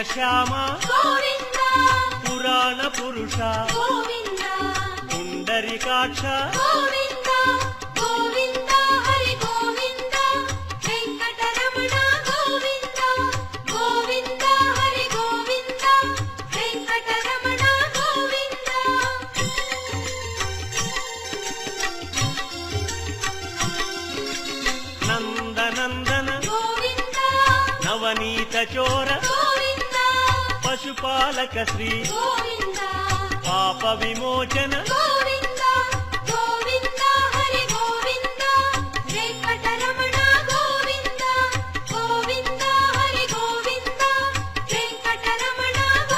శ్యామ గోవింద పురాణ పురుష గోవింద పుండరీకాక్ష గోవింద గోవింద హరి గోవింద వెంకటరమణ గోవింద గోవింద హరి గోవింద వెంకటరమణ గోవింద నందనందన గోవింద నవనీత చోర గోవింద పశుపాలక శ్రీ గోవింద పాప విమోచన గోవింద